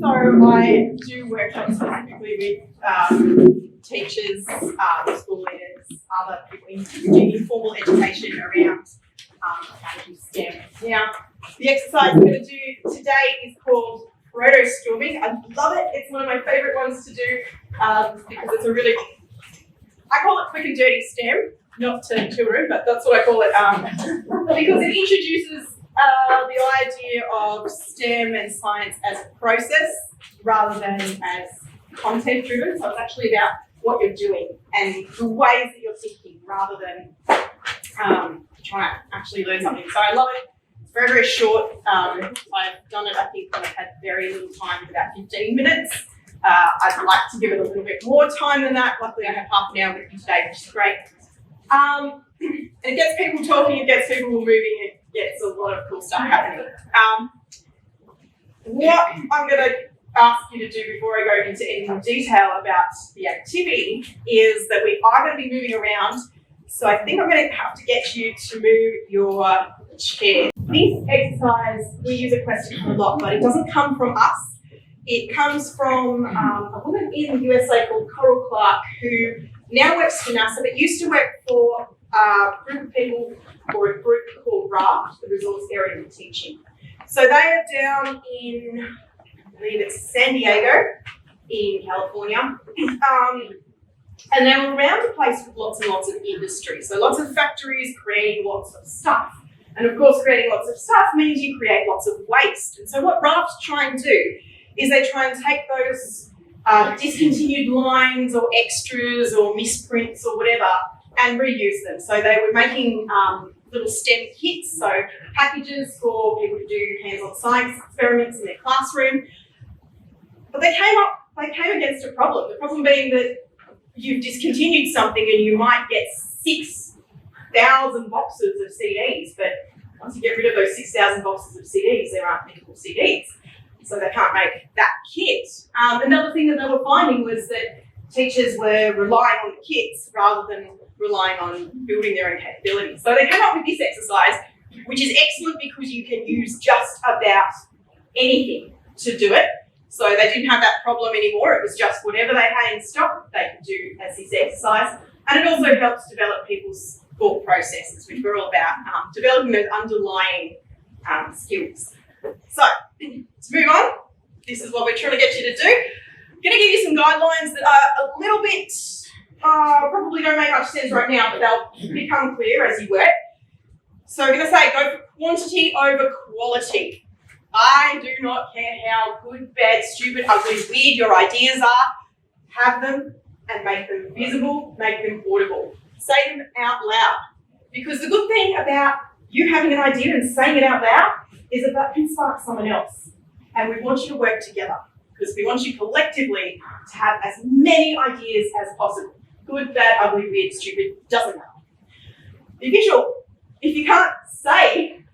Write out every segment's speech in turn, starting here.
So I do workshops specifically with teachers, school leaders, other people who do informal education around how to do STEM. Now, the exercise we're going to do today is called proto-storming. I love it. It's one of my favourite ones to do because it's a really, I call it quick and dirty STEM, not to children, but that's what I call it because it introduces the idea of STEM and science as a process rather than as content driven. So it's actually about what you're doing and the ways that you're thinking rather than trying to actually learn something. So I love it. It's very, very short. I've done it, I think, when I've had very little time, about 15 minutes. I'd like to give it a little bit more time than that. Luckily, I have half an hour with you today, which is great. And it gets people talking, it gets people moving, it gets a lot of cool stuff happening. What I'm going to ask you to do before I go into any more detail about the activity is that we are going to be moving around. So I think I'm going to have to get you to move your chair. This exercise, we use at Questacon a lot, but it doesn't come from us. It comes from a woman in the USA called Coral Clark, who now works for NASA, but used to work for a group of people or a group called RAFT, the Resource Area for Teaching. So they are down in, I believe it's San Diego in California. And they were around the place with lots and lots of industry. So lots of factories creating lots of stuff. And of course, creating lots of stuff means you create lots of waste. And so what RAFTs try and do is they try and take those discontinued lines or extras or misprints or whatever and reuse them. So they were making little STEM kits, so packages for people to do hands-on science experiments in their classroom. But they came against a problem. The problem being that you've discontinued something and you might get 6,000 boxes of CDs, but once you get rid of those 6,000 boxes of CDs, there aren't any more CDs. So they can't make that kit. Another thing that they were finding was that teachers were relying on the kits rather than relying on building their own capabilities. So they came up with this exercise, which is excellent because you can use just about anything to do it. So they didn't have that problem anymore. It was just whatever they had in stock, they could do as this exercise. And it also helps develop people's thought processes, which we're all about, developing those underlying skills. So, to move on, this is what we're trying to get you to do. I'm going to give you some guidelines that are a little bit, probably don't make much sense right now, but they'll become clear as you work. So we're going to say go for quantity over quality. I do not care how good, bad, stupid, ugly, weird your ideas are. Have them and make them visible, make them audible. Say them out loud. Because the good thing about you having an idea and saying it out loud is that can spark someone else. And we want you to work together because we want you collectively to have as many ideas as possible. Good, bad, ugly, weird, stupid, doesn't matter. The visual. If you can't say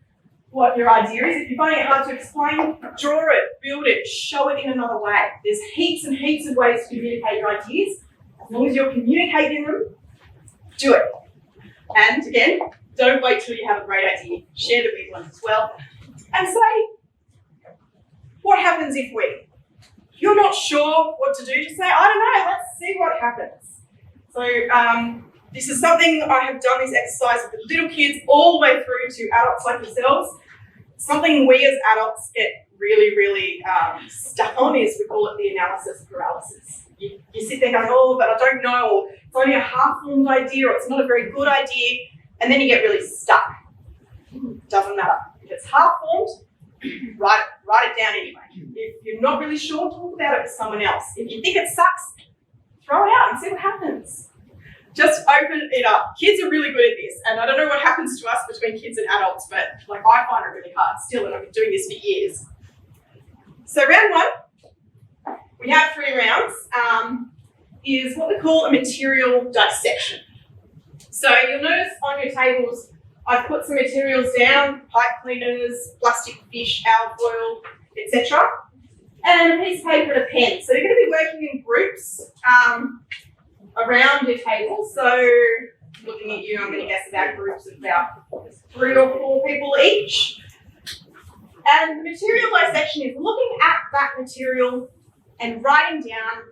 what your idea is, if you're finding it hard to explain, draw it, build it, show it in another way. There's heaps and heaps of ways to communicate your ideas. As long as you're communicating them, do it. And again, don't wait till you have a great idea. Share the big ones as well. And say, what happens if you're not sure what to do, just say, I don't know, let's see what happens. So this is something I have done this exercise with little kids all the way through to adults like yourselves. Something we as adults get really, really stuck on is we call it the analysis paralysis. You sit there going, oh, but I don't know, or it's only a half-formed idea, or it's not a very good idea, and then you get really stuck. Doesn't matter. If it's half-formed, write it down anyway. If you're not really sure, talk about it with someone else. If you think it sucks, throw it out and see what happens. Just open it up. Kids are really good at this, and I don't know what happens to us between kids and adults, but like I find it really hard still, and I've been doing this for years. So round one, we have 3 rounds, is what we call a material dissection. So you'll notice on your tables, I've put some materials down, pipe cleaners, plastic fish, alfoil, etc. And a piece of paper and a pen. So you're going to be working in groups around your table. So looking at you, I'm going to guess about groups of about 3 or 4 people each. And the material dissection is looking at that material and writing down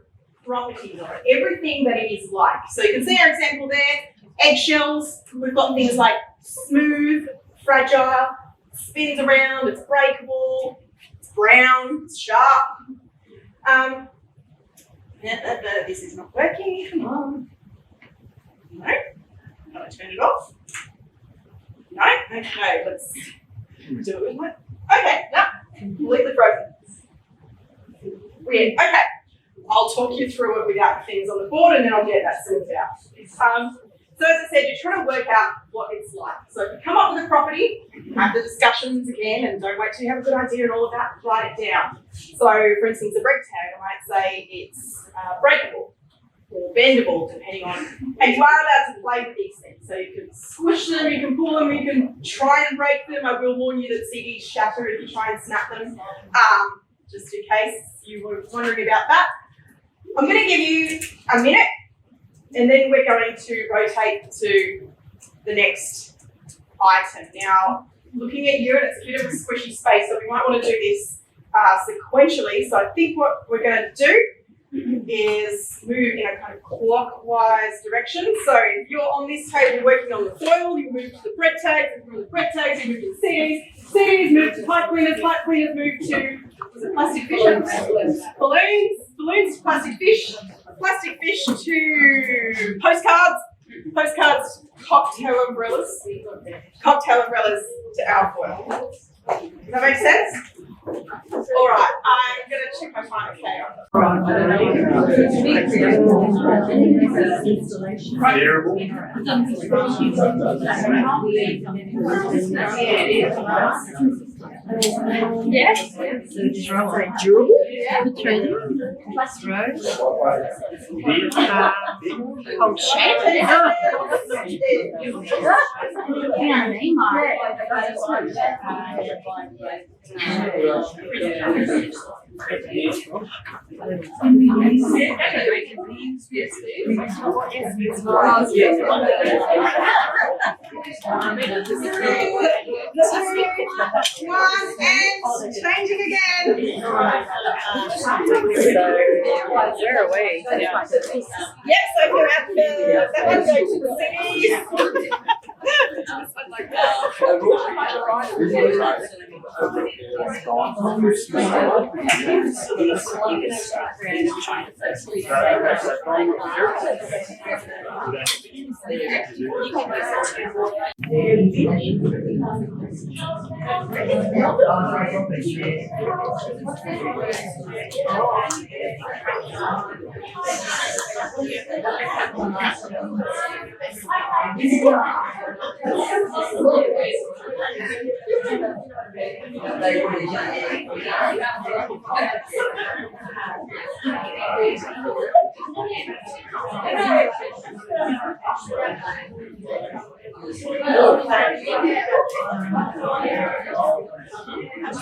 properties of it, everything that it is like. So you can see our example there, eggshells. We've got things like smooth, fragile, spins around, it's breakable, it's brown, it's sharp. This is not working, come on. No, I'm gonna turn it off. No, okay, let's do it with my, okay, no, completely frozen. Weird, okay. I'll talk you through it without things on the board and then I'll get that sorted out. So as I said, you're trying to work out what it's like. So if you come up with a property, have the discussions again and don't wait till you have a good idea and all of that, write it down. So for instance, a brake tag, I might say it's breakable or bendable depending on, and you are allowed to play with these things. So you can squish them, you can pull them, you can try and break them. I will warn you that CDs shatter if you try and snap them, just in case you were wondering about that. I'm going to give you a minute and then we're going to rotate to the next item. Now, looking at you, and it's a bit of a squishy space, so we might want to do this sequentially. So I think what we're going to do is move in a kind of clockwise direction. So if you're on this table working on the foil, you move to the bread tags, and from the bread tags you move to the CDs, CDs move to pipe cleaners move to, was it plastic fish? Balloons to plastic fish to postcards, cocktail umbrellas to our foil. Does that make sense? All right, I'm going to check my time. Okay. Yes. Durable. Hold shape. One and changing again. Where are we? Yes, I can have that one go to the city.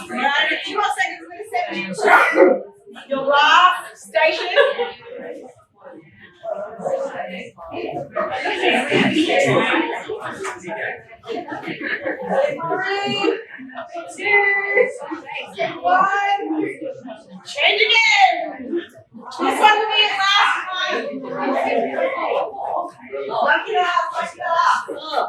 Right, a few more seconds, I'm going to send you to your last station. 3, 2, 1. Change again. This one will be your last one. Lock it up, lock it up.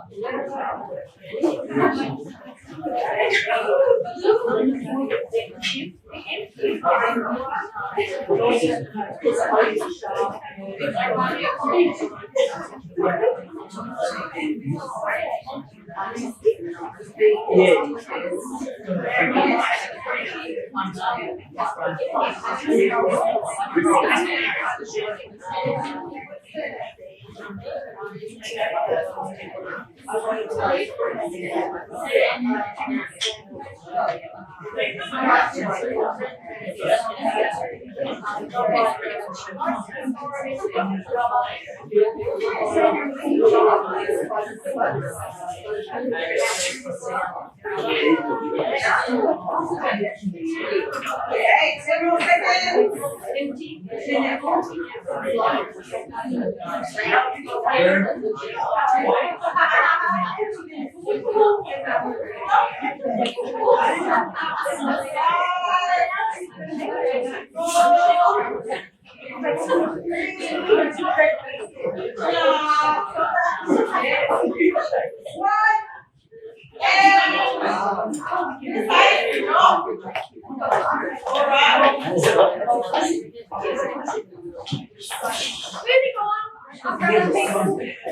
Okay, 10 more seconds.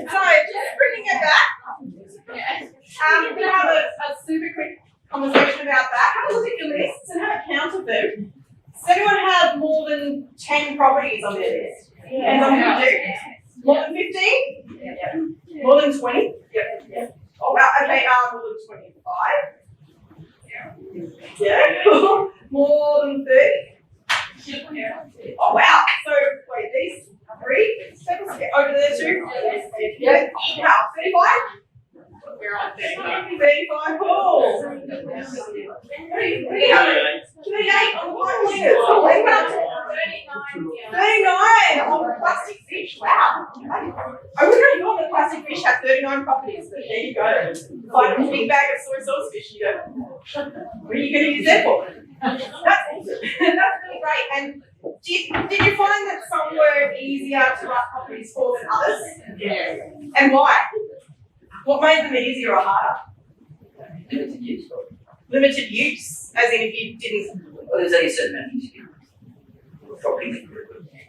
So just bringing it back. We're gonna have a super quick conversation about that. Have a look at your lists and have a count of them. Does anyone have more than 10 properties on their list? And on who do? More than 15? Yeah. More than 20? Yep. Oh wow, okay, more than 25? Yeah. More than 30? Oh wow, so wait, these 3 steps over there too? Yeah. Oh wow, 35? We're on 35. 35, cool. 38 on the one list. Oh, 39 on the plastic fish. Wow. I wouldn't have thought the plastic fish had 39 properties, but there you go. Find a big bag of soy sauce fish, you go. What are you going to use that for? That's awesome. That's really great. And did you find that some were easier to write properties for than others? Yeah. And why? What made them easier or harder? Limited use. Limited use, as in if you didn't. Well, there's only a certain amount of use property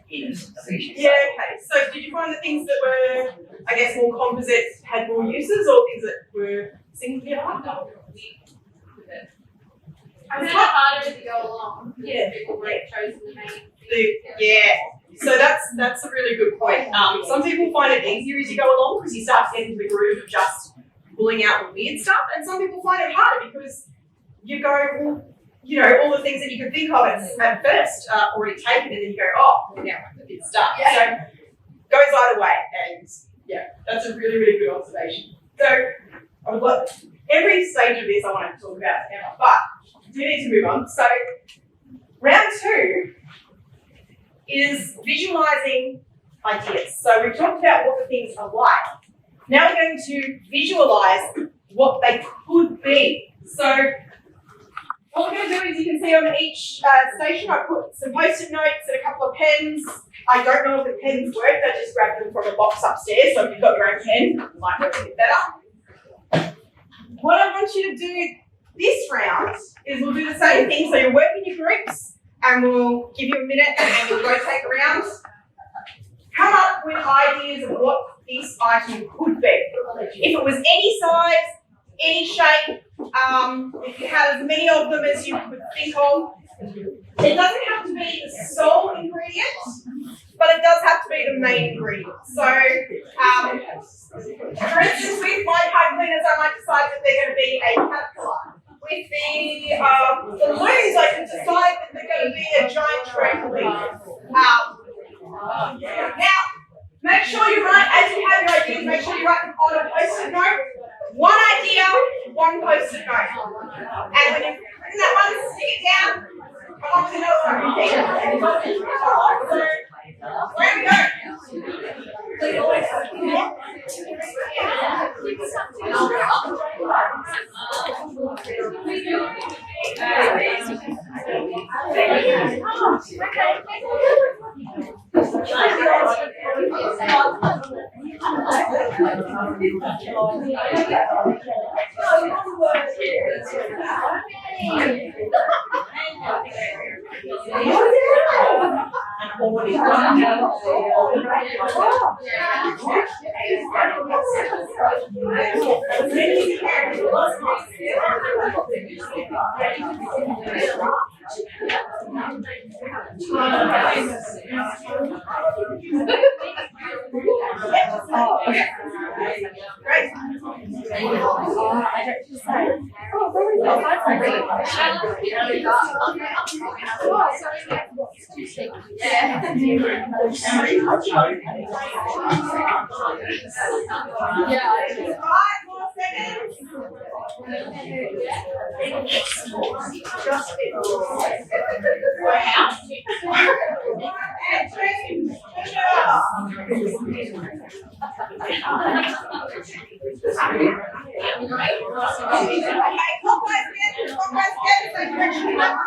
in a species. Yeah, okay. So did you find that things that were, I guess, more composite had more uses, or things that were singular? It's not harder as you go along. Yeah. People were chosen the main. Yeah. So that's a really good point. Some people find it easier as you go along because you start getting into the groove of just pulling out the weird stuff, and some people find it harder because you go, well, you know, all the things that you could think of at first already taken, and then you go, oh, now the bit stuff. Yeah. So it goes either way, and yeah, that's a really, really good observation. So I would love every stage of this I want to talk about Emma, but we need to move on. So round 2 is visualizing ideas. So we've talked about what the things are like. Now we're going to visualize what they could be. So what we're going to do is, you can see on each station I put some post-it notes and a couple of pens. I don't know if the pens work, I just grabbed them from a box upstairs, so if you've got your own pen, it might work a bit better. What I want you to do this round is we'll do the same thing, so you'll work in your groups, and we'll give you a minute and we'll rotate around. Come up with ideas of what this item could be. If it was any size, any shape, if you had as many of them as you could think of. It doesn't have to be the sole ingredient, but it does have to be the main ingredient. So, for instance, with my pipe cleaners, I might decide that they're going to be a caterpillar. With the balloons, I can decide that they're going to be a giant trampoline. Now, make sure you write, as you have your ideas, make sure you write them on a post-it note. One idea, one post-it note. And when you've written that one, stick it down. Come on with another one. Where we go? clockwise again, same direction, back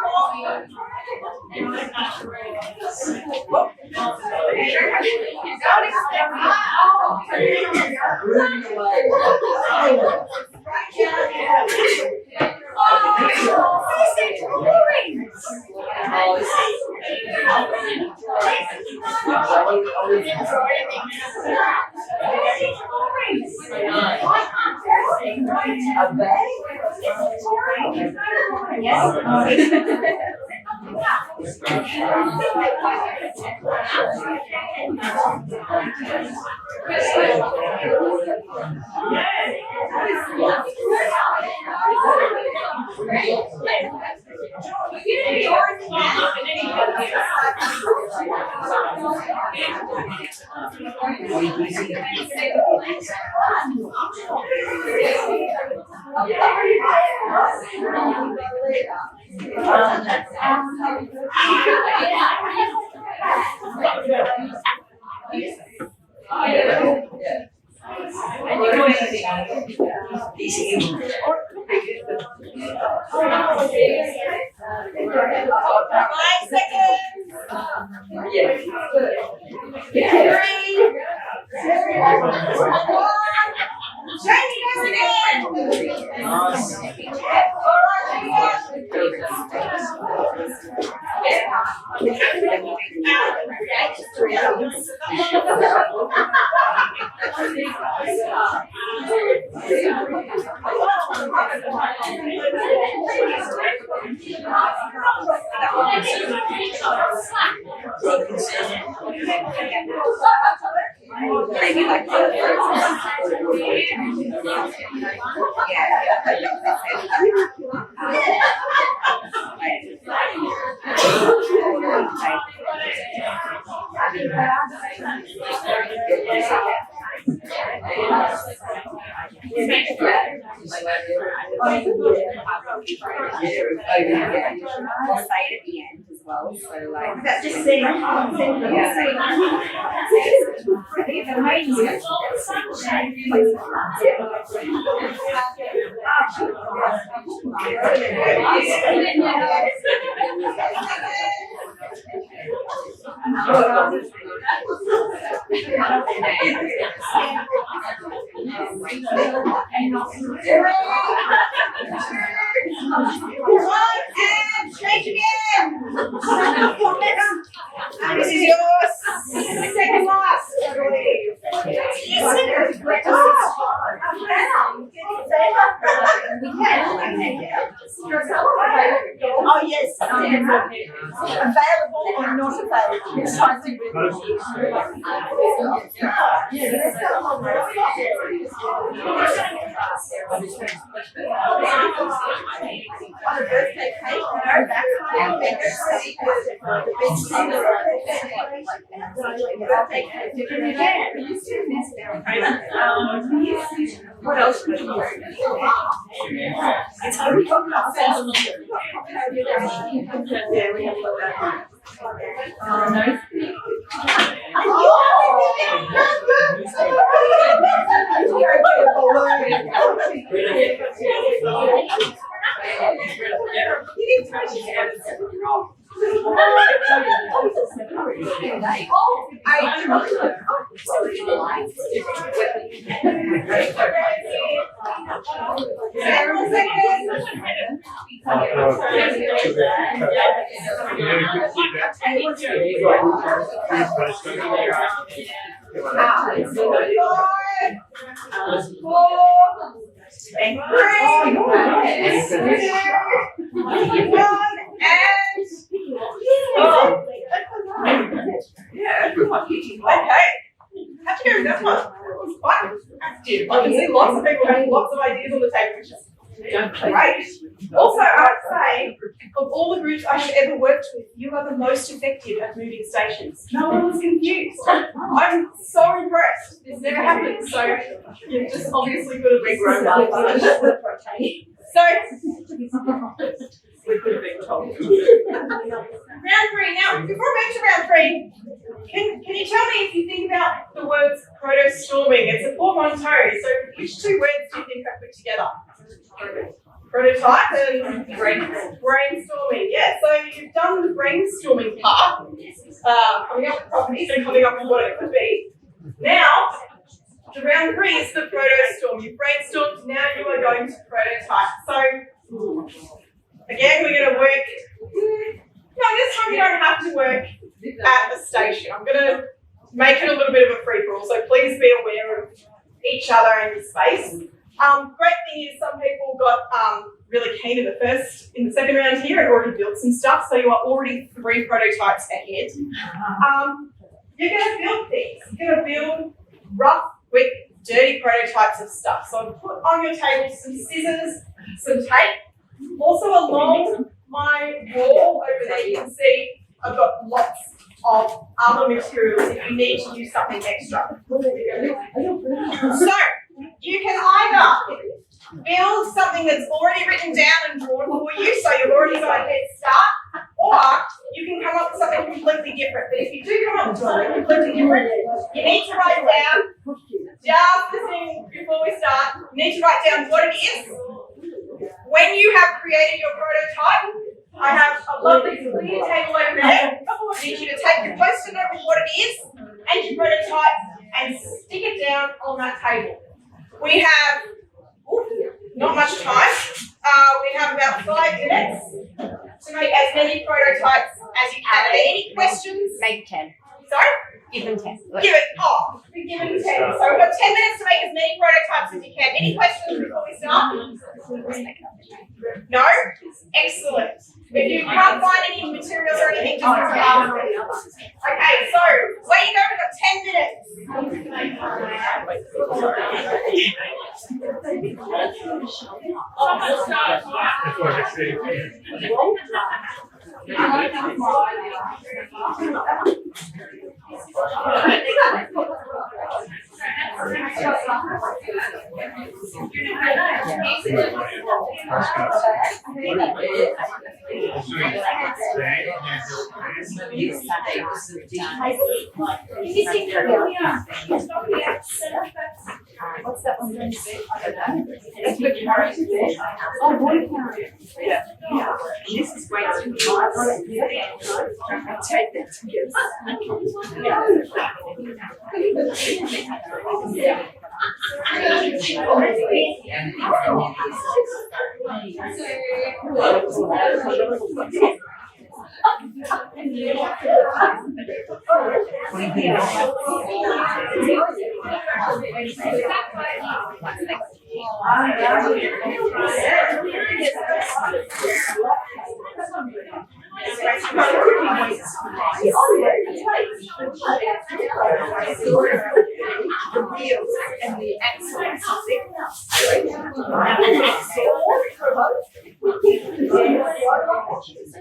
Maybe like I'll say it at the end as well. So like that just seems and change again. This is yours. Second last, I believe. Oh yes, available or not available. On a birthday cake, what else could you do? It's only got How'd you go with that one? It was quite active. I can see lots of people having lots of ideas on the table, which is great. Also, I would say, of all the groups I have ever worked with, you are the most effective at moving stations. No one was confused. I'm so impressed. This never happened, so you're just obviously good at being grown up. So, we could have been told. Round 3. Now, before I move to round 3, can you tell me if you think about the words proto-storming? It's a portmanteau, so which 2 words do you think are put together? Prototype and brainstorming. Yeah, so you've done the brainstorming part, coming up with properties and coming up with what it could be. Now, the round 3 is the protostorm. You've brainstormed, now you are going to prototype. So, again, we're going to work, this time you don't have to work at the station. I'm going to make it a little bit of a free-for-all, so please be aware of each other and your space. Great thing is some people got really keen in the second round here and already built some stuff, so you are already 3 prototypes ahead. You're going to build things. You're going to build rough, quick, dirty prototypes of stuff. So I've put on your table some scissors, some tape. Also along my wall over there, you can see I've got lots of other materials if you need to use something extra. So you can either build something that's already written down and drawn for you, so you've already got a head start, or you can come up with something completely different. But if you do come up with something completely different, you need to write down, just listening before we start, you need to write down what it is. When you have created your prototype, I have a lovely clear table over there. I need you to take your post-it note with what it is and your prototype and stick it down on that table. We have not much time. We have about 5 minutes to make as many prototypes as you can. Are there any questions? Make 10. Sorry? Give them 10. We're giving 10. So we've got 10 minutes to make as many prototypes as you can. Any questions before we start? No? Excellent. If you can't find any materials or anything, just okay, so where you go, we've got 10 minutes. What's that one going to be? I don't know. It's with carrots. Oh, water carrot. Yeah. This is great. I'll take that together. And the excellence of all right, questions are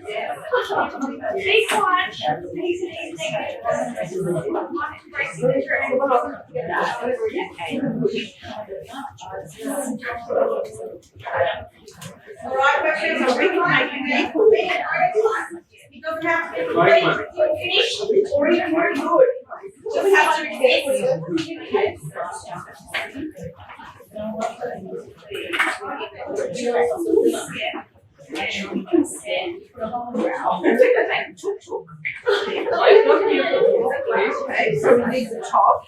it doesn't have to be complete, finished, or even very good. It doesn't have to Okay, so we need the top.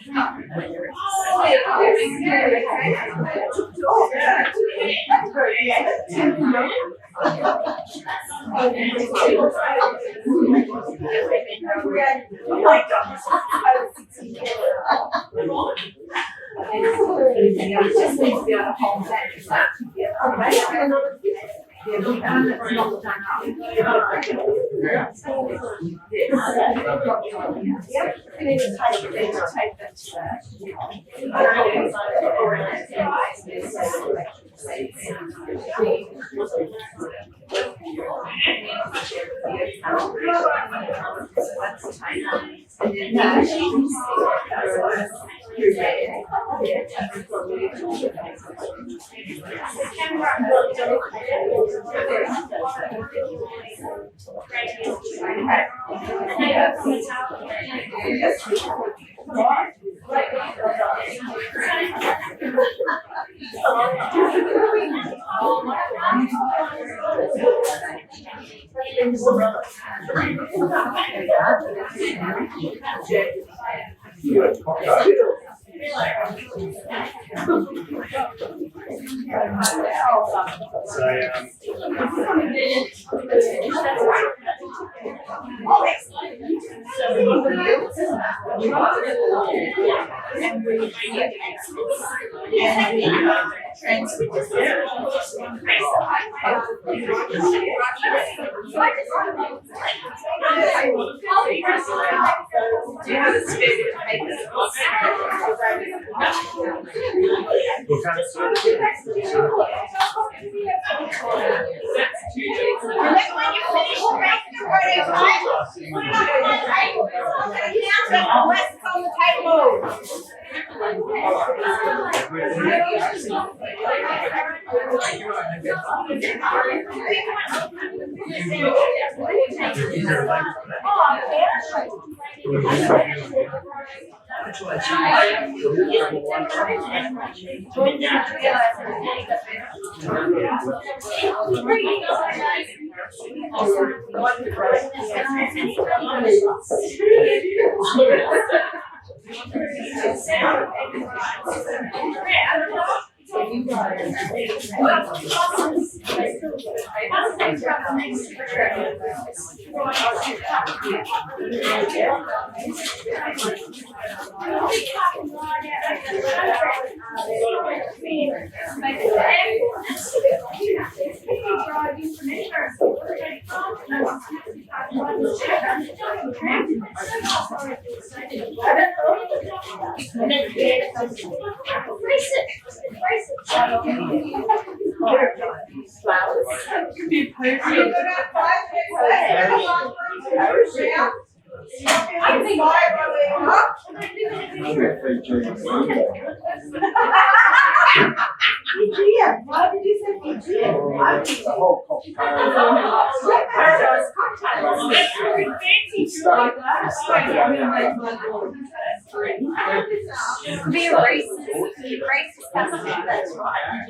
Be a racist fascinator. That's right.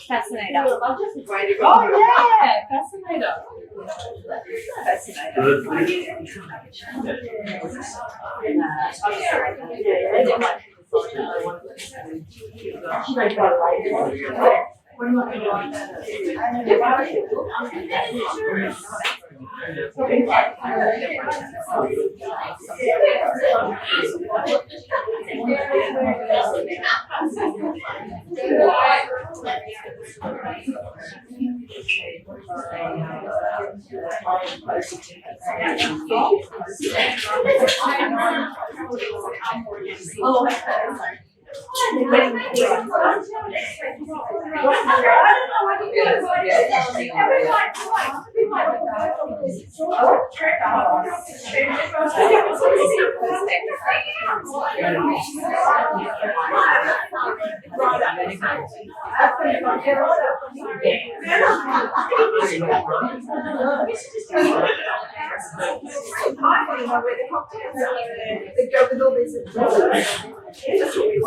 Fascinator. Oh yeah, fascinator.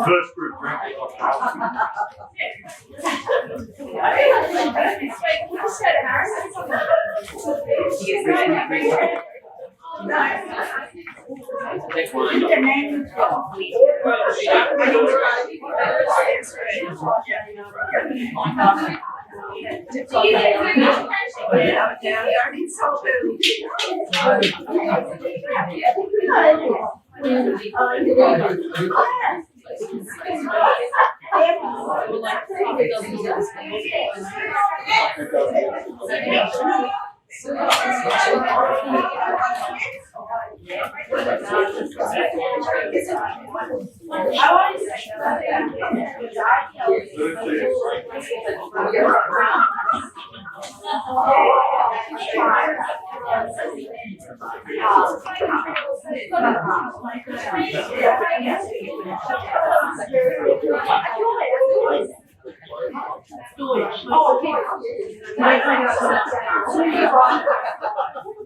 First group drink.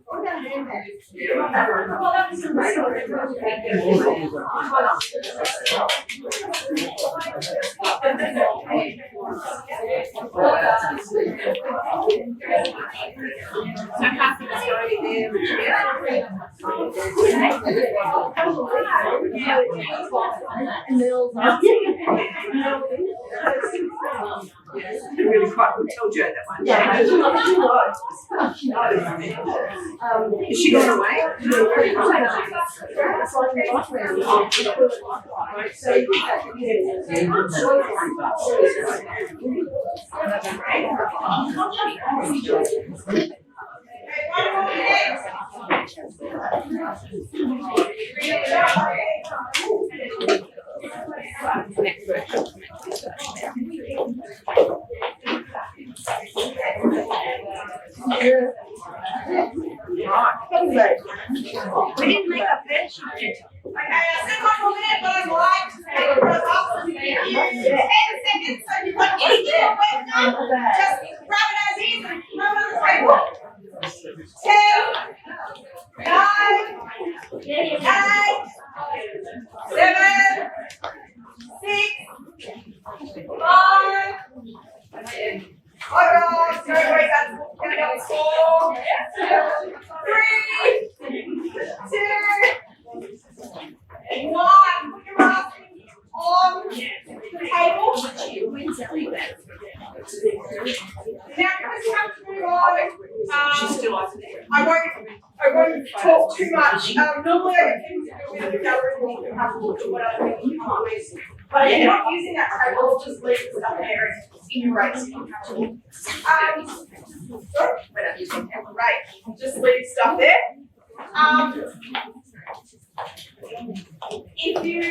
What about handbags? Well, that was some So half of the story there, really quite good tell Joe that one. Yeah. Is she gone away? We didn't make a pitch. Okay, I said 1 more minute, but I'd like to take a breath up. Give you 10 seconds, so if you've got anything on website, just grab it as is and throw it on the table. 10, 9, 8, 7, 6, 5. Oh God, no, wait, that's gonna go on 4, 3, 2, 1. Put your mask on the table. Now, because you have to move on, I won't talk too much. Normally I get things to do with the gallery and you have to look at what other people come up with. But if you're not using that table, just leave the stuff there in your race. You don't have to look. We're not using that. Right. Just leave stuff there. If you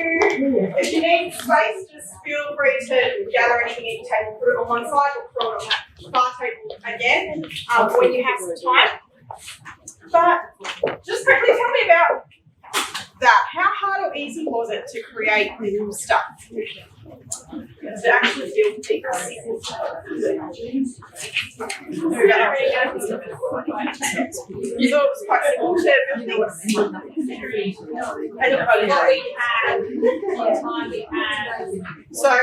need space, just feel free to gather anything at your table, put it on one side or throw it on that bar table again when you have some time. But just quickly tell me about that. How hard or easy was it to create new stuff? To actually build things? You thought it was quite simple to build things? And so,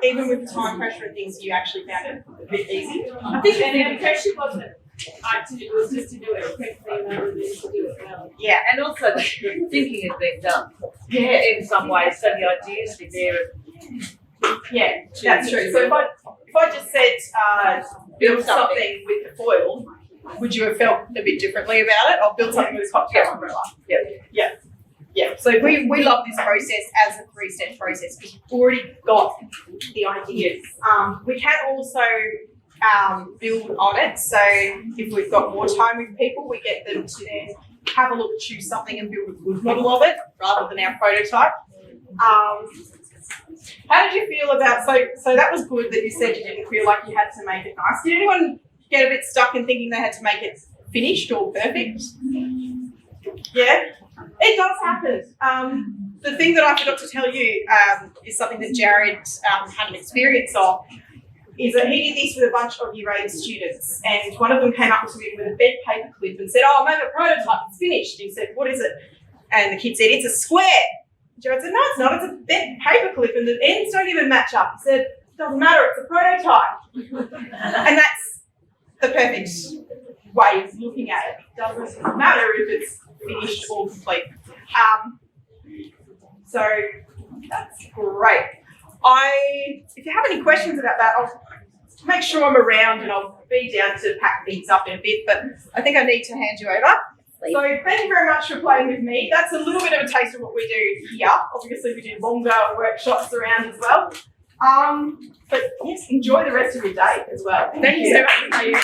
even with the time pressure and things, you actually found it a bit easy? I think the pressure wasn't. It was just to do it quickly rather than to do it well. Yeah. And also the thinking has been done. Yeah, in some ways, so the ideas are there. Yeah, that's true. So if I just said build something with the foil, would you have felt a bit differently about it? Or build something with a cocktail umbrella? Yeah. So we love this process as a 3-step process because you've already got the ideas. We can also build on it. So if we've got more time with people, we get them to then have a look, choose something and build a good model of it rather than our prototype. How did you feel about, so that was good that you said you didn't feel like you had to make it nice. Did anyone get a bit stuck in thinking they had to make it finished or perfect? Yeah, it does happen. The thing that I forgot to tell you is something that Jared had an experience of, is that he did this with a bunch of Year 8 students, and one of them came up to him with a bent paper clip and said, "Oh, I made a prototype, it's finished." He said, "What is it?" And the kid said, "It's a square." Jared said, "No, it's not, it's a bent paper clip and the ends don't even match up." He said, "It doesn't matter, it's a prototype." And that's the perfect way of looking at it. It doesn't matter if it's finished or complete. So that's great. If you have any questions about that, I'll make sure I'm around and I'll be down to pack things up in a bit, but I think I need to hand you over. So thank you very much for playing with me. That's a little bit of a taste of what we do here. Obviously we do longer workshops around as well. But yes, enjoy the rest of your day as well. Thank you so much.